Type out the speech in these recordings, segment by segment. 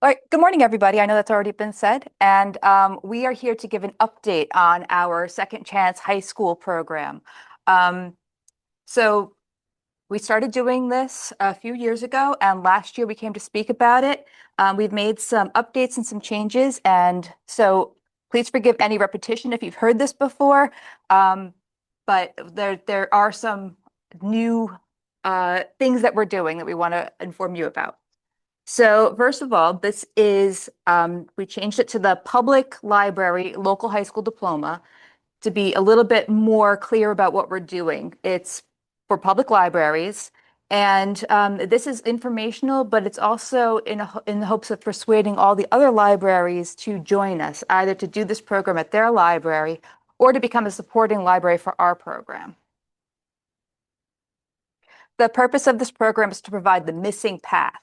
All right, good morning, everybody. I know that's already been said, and we are here to give an update on our Second Chance High School program. Um, so we started doing this a few years ago, and last year we came to speak about it. We've made some updates and some changes, and so please forgive any repetition if you've heard this before. Um, but there are some new things that we're doing that we want to inform you about. So first of all, this is, we changed it to the public library local high school diploma to be a little bit more clear about what we're doing. It's for public libraries. And this is informational, but it's also in the hopes of persuading all the other libraries to join us, either to do this program at their library or to become a supporting library for our program. The purpose of this program is to provide the missing path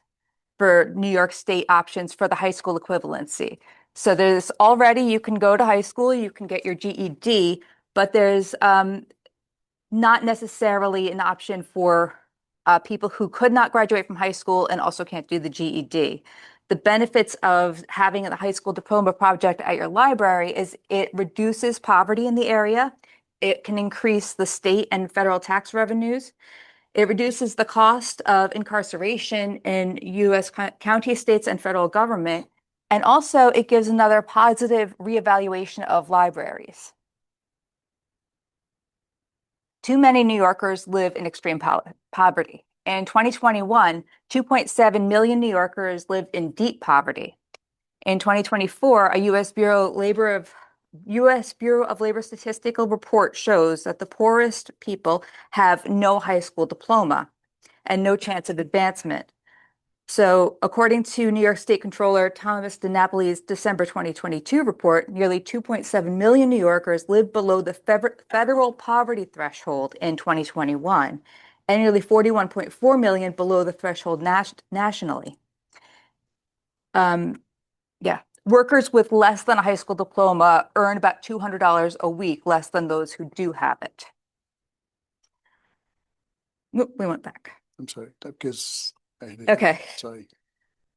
for New York State options for the high school equivalency. So there's already, you can go to high school, you can get your GED, but there's not necessarily an option for people who could not graduate from high school and also can't do the GED. The benefits of having a high school diploma project at your library is it reduces poverty in the area. It can increase the state and federal tax revenues. It reduces the cost of incarceration in U.S. county, states, and federal government. And also, it gives another positive reevaluation of libraries. Too many New Yorkers live in extreme poverty. In 2021, 2.7 million New Yorkers lived in deep poverty. In 2024, a U.S. Bureau of Labor Statistical report shows that the poorest people have no high school diploma and no chance of advancement. So, according to New York State Controller Thomas DiNapoli's December 2022 report, nearly 2.7 million New Yorkers lived below the federal poverty threshold in 2021, and nearly 41.4 million below the threshold nationally. Yeah. Workers with less than a high school diploma earn about $200 a week less than those who do have it. We went back. I'm sorry, because Okay. Sorry.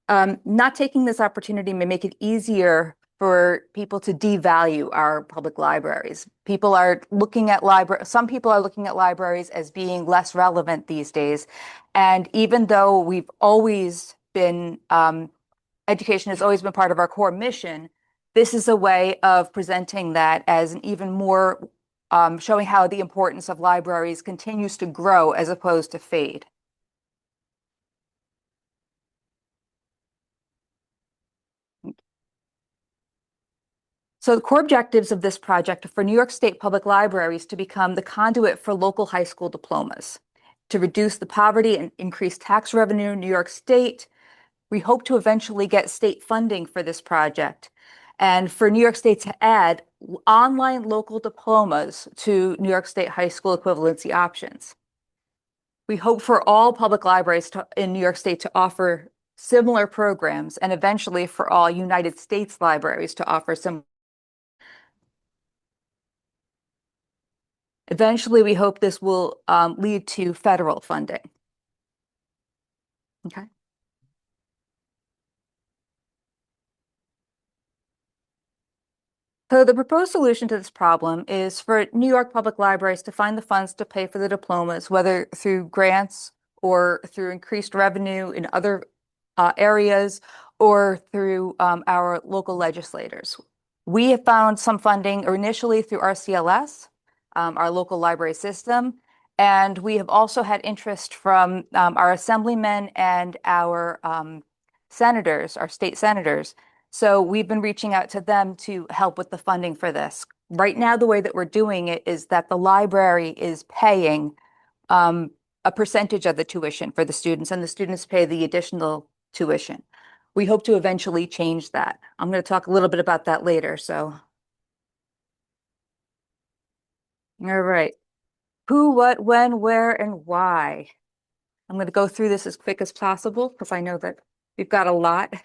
Not taking this opportunity may make it easier for people to devalue our public libraries. People are looking at some people are looking at libraries as being less relevant these days. And even though we've always been education has always been part of our core mission, this is a way of presenting that as an even more showing how the importance of libraries continues to grow as opposed to fade. So the core objectives of this project are for New York State public libraries to become the conduit for local high school diplomas, to reduce the poverty and increase tax revenue in New York State. We hope to eventually get state funding for this project, and for New York State to add online local diplomas to New York State high school equivalency options. We hope for all public libraries in New York State to offer similar programs, and eventually for all United States libraries to offer some. Eventually, we hope this will lead to federal funding. Okay. So the proposed solution to this problem is for New York public libraries to find the funds to pay for the diplomas, whether through grants or through increased revenue in other areas or through our local legislators. We have found some funding initially through RCLS, our local library system, and we have also had interest from our assemblymen and our senators, our state senators. So we've been reaching out to them to help with the funding for this. Right now, the way that we're doing it is that the library is paying a percentage of the tuition for the students, and the students pay the additional tuition. We hope to eventually change that. I'm going to talk a little bit about that later. So, all right. Who, what, when, where, and why? I'm going to go through this as quick as possible because I know that we've got a lot.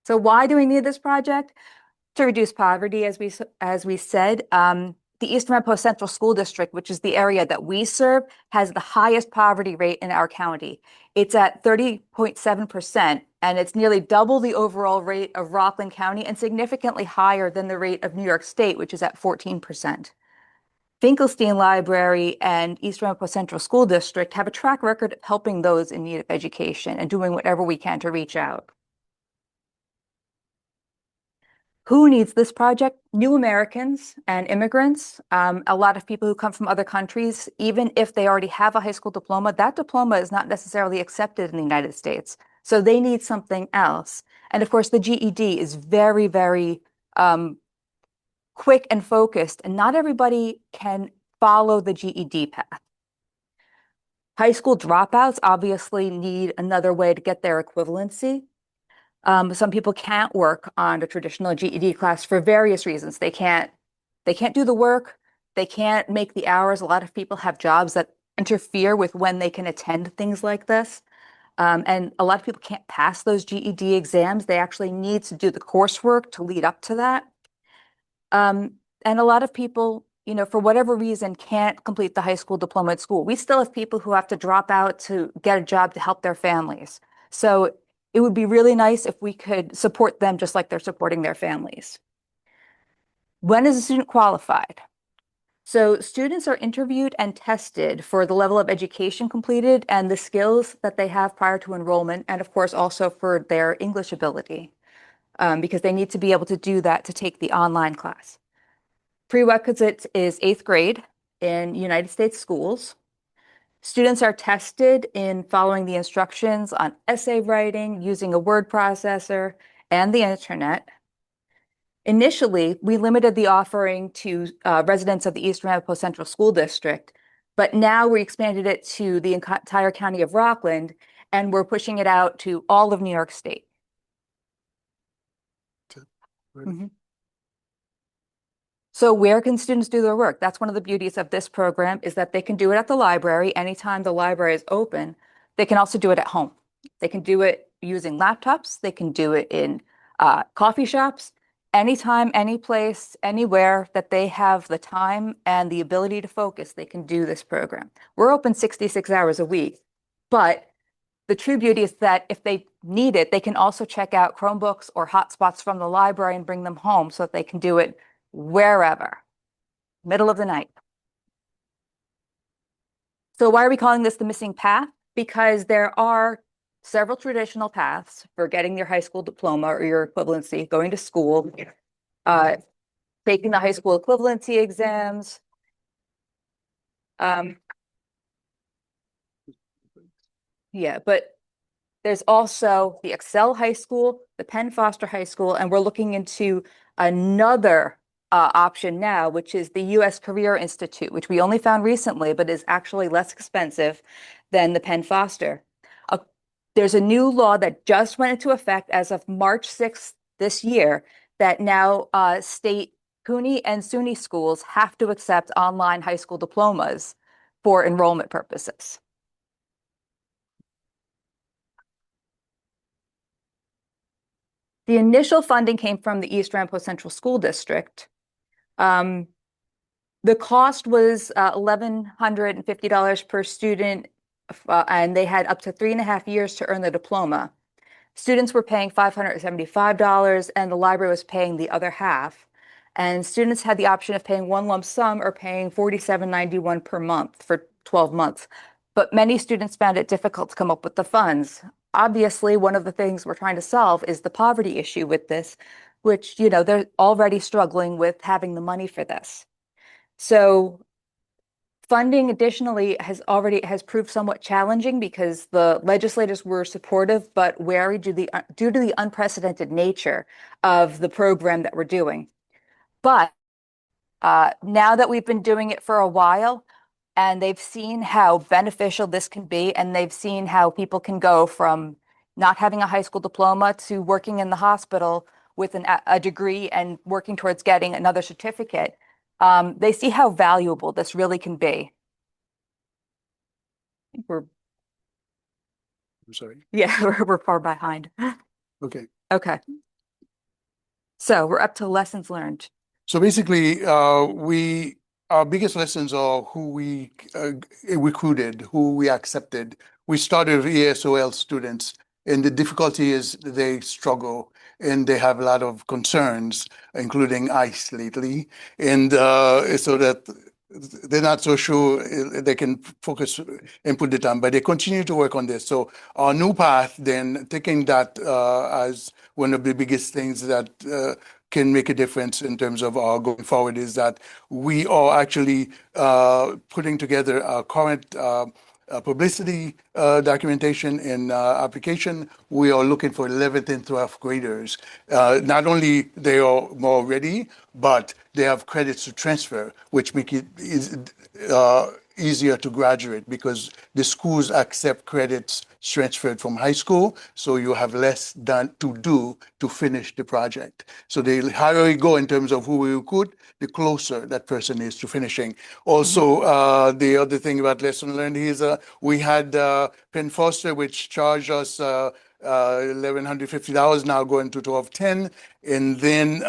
So why do we need this project? To reduce poverty, as we said. The East Ramapo Central School District, which is the area that we serve, has the highest poverty rate in our county. It's at 30.7%, And it's nearly double the overall rate of Rockland County and significantly higher than the rate of New York State, which is at 14%. Finkelstein Library and East Ramapo Central School District have a track record of helping those in need of education and doing whatever we can to reach out. Who needs this project? New Americans and immigrants. A lot of people who come from other countries, even if they already have a high school diploma, that diploma is not necessarily accepted in the United States. So they need something else. And of course, the GED is very, very quick and focused, and not everybody can follow the GED path. High school dropouts obviously need another way to get their equivalency. Some people can't work on a traditional GED class for various reasons. They can't do the work, they can't make the hours. A lot of people have jobs that interfere with when they can attend things like this. And a lot of people can't pass those GED exams. They actually need to do the coursework to lead up to that. And a lot of people, for whatever reason, can't complete the high school diploma at school. We still have people who have to drop out to get a job to help their families. So it would be really nice if we could support them just like they're supporting their families. When is a student qualified? So students are interviewed and tested for the level of education completed and the skills that they have prior to enrollment, and of course also for their English ability, because they need to be able to do that to take the online class. Prerequisite is 8th grade in United States schools. Students are tested in following the instructions on essay writing, using a word processor, and the internet. Initially, we limited the offering to residents of the East Ramapo Central School District, but now we expanded it to the entire county of Rockland, and we're pushing it out to all of New York State. Mm-hmm. So where can students do their work? That's one of the beauties of this program, is that they can do it at the library anytime the library is open. They can also do it at home. They can do it using laptops. They can do it in coffee shops, anytime, any place, anywhere that they have the time and the ability to focus, they can do this program. We're open 66 hours a week, but the true beauty is that if they need it, they can also check out Chromebooks or hotspots from the library and bring them home so that they can do it wherever, middle of the night. So why are we calling this the missing path? Because there are several traditional paths for getting your high school diploma or your equivalency, going to school, taking the high school equivalency exams. Yeah, but there's also the Excel High School, the Penn Foster High School, and we're looking into another option now, which is the U.S. Career Institute, which we only found recently, but is actually less expensive than the Penn Foster. There's a new law that just went into effect as of March 6th this year that now state CUNY and SUNY schools have to accept online high school diplomas for enrollment purposes. The initial funding came from the East Ramapo Central School District. The cost was $1,150 per student, and they had up to 3.5 years to earn the diploma. Students were paying $575, and the library was paying the other half. And students had the option of paying one lump sum or paying $47.91 per month for 12 months. But many students found it difficult to come up with the funds. Obviously, one of the things we're trying to solve is the poverty issue with this, which, they're already struggling with having the money for this. So funding additionally has proved somewhat challenging because the legislators were supportive but wary due to the unprecedented nature of the program that we're doing. But now that we've been doing it for a while, and they've seen how beneficial this can be, and they've seen how people can go from not having a high school diploma to working in the hospital with a degree and working towards getting another certificate, they see how valuable this really can be. I'm sorry. Yeah, we're far behind. Okay. Okay. So we're up to lessons learned. So basically, our biggest lessons are who we recruited, who we accepted. We started with ESOL students, And the difficulty is they struggle and they have a lot of concerns, including ICE lately. And so that they're not so sure they can focus and put the time, but they continue to work on this. So our new path, then taking that as one of the biggest things that can make a difference in terms of our going forward is that we are actually putting together a current publicity documentation and application. We are looking for 11th and 12th graders. Not only they are more ready, but they have credits to transfer, which make it easier to graduate because the schools accept credits transferred from high school, so you have less done to do to finish the project. So the higher you go in terms of who we recruit, the closer that person is to finishing. Also, the other thing about lesson learned is we had Penn Foster, which charged us $1,150, now going to 1210. And then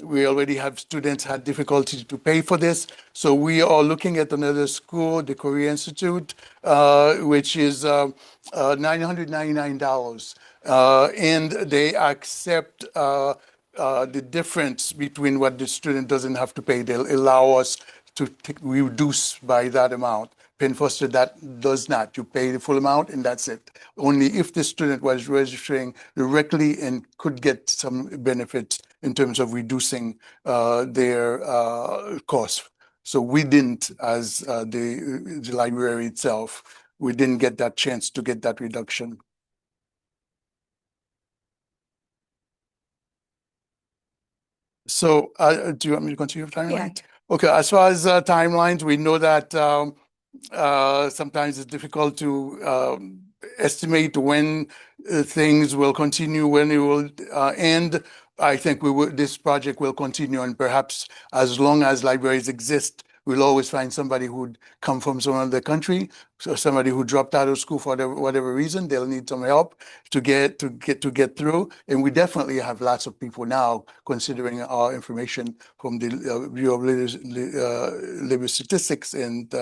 we already have students had difficulty to pay for this. So we are looking at another school, the Korea Institute, which is $999. And they accept the difference between what the student doesn't have to pay. They'll allow us to reduce by that amount. Penn Foster, that does not. You pay the full amount and that's it. Only if the student was registering directly and could get some benefits in terms of reducing their costs. So we didn't, as the library itself, we didn't get that chance to get that reduction. So do you want me to continue with timeline? Yeah. Okay, as far as timelines, we know that sometimes it's difficult to estimate when things will continue, when it will end. I think this project will continue, and perhaps as long as libraries exist, we'll always find somebody who'd come from some other country, so somebody who dropped out of school for whatever reason. They'll need some help to get through. And we definitely have lots of people now considering our information from the Bureau of Labor Statistics and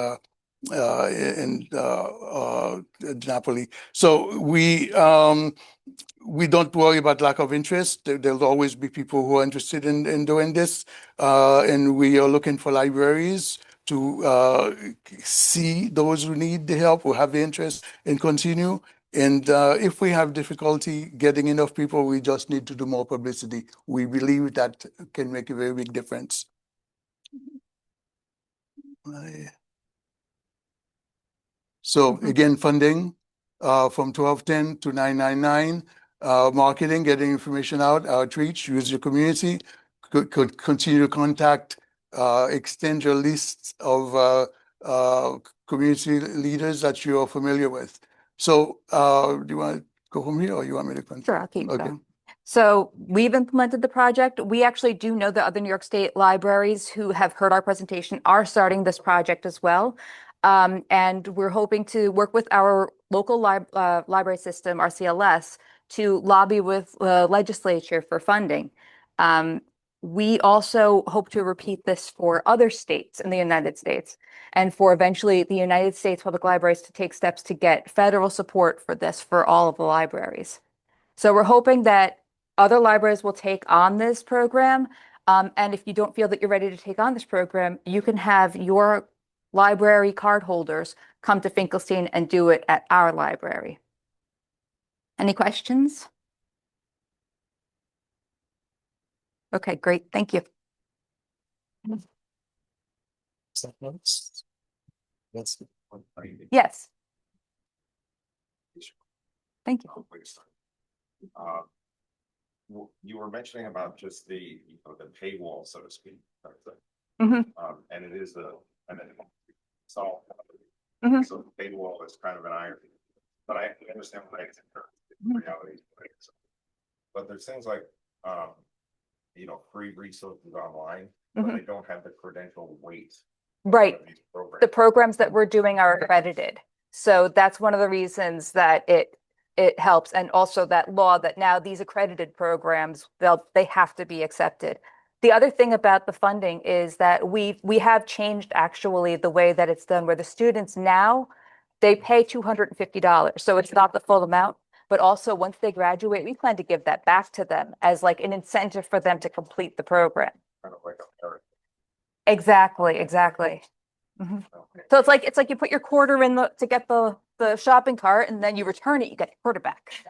Napoli. So we don't worry about lack of interest. There'll always be people who are interested in doing this. And we are looking for libraries to see those who need the help, who have the interest, and continue. And if we have difficulty getting enough people, we just need to do more publicity. We believe that can make a very big difference. So again, funding from 1210 to 999, marketing, getting information out, outreach, use your community, could continue to contact, extend your lists of community leaders that you are familiar with. So do you want to go from here or you want me to continue? Sure, I'll keep Okay. going. So we've implemented the project. We actually do know that other New York State libraries who have heard our presentation are starting this project as well. And we're hoping to work with our local library system, our CLS, to lobby with the legislature for funding. We also hope to repeat this for other states in the United States and for eventually the United States Public Libraries to take steps to get federal support for this for all of the libraries. So we're hoping that other libraries will take on this program. And if you don't feel that you're ready to take on this program, you can have your library card holders come to Finkelstein and do it at our library. Any questions? Okay, great. Thank you. Yes. Thank you. You were mentioning about just the paywall, so to speak. Mhm. And it is so Mhm. so the paywall is kind of an iron, but I understand what it is in reality. But there's things like free resources online, but they don't have the credential weight. Right. These programs. The programs that we're doing are accredited. So that's one of the reasons that it helps. And also that law that now these accredited programs, they have to be accepted. The other thing about the funding is that we have changed actually the way that it's done, where the students now, they pay $250. So it's not the full amount, but also once they graduate, we plan to give that back to them as like an incentive for them to complete the program. Kind of like a merit. Exactly, exactly. Mhm. So it's like you put your quarter in to get the shopping cart and then you return it, you get your quarter back.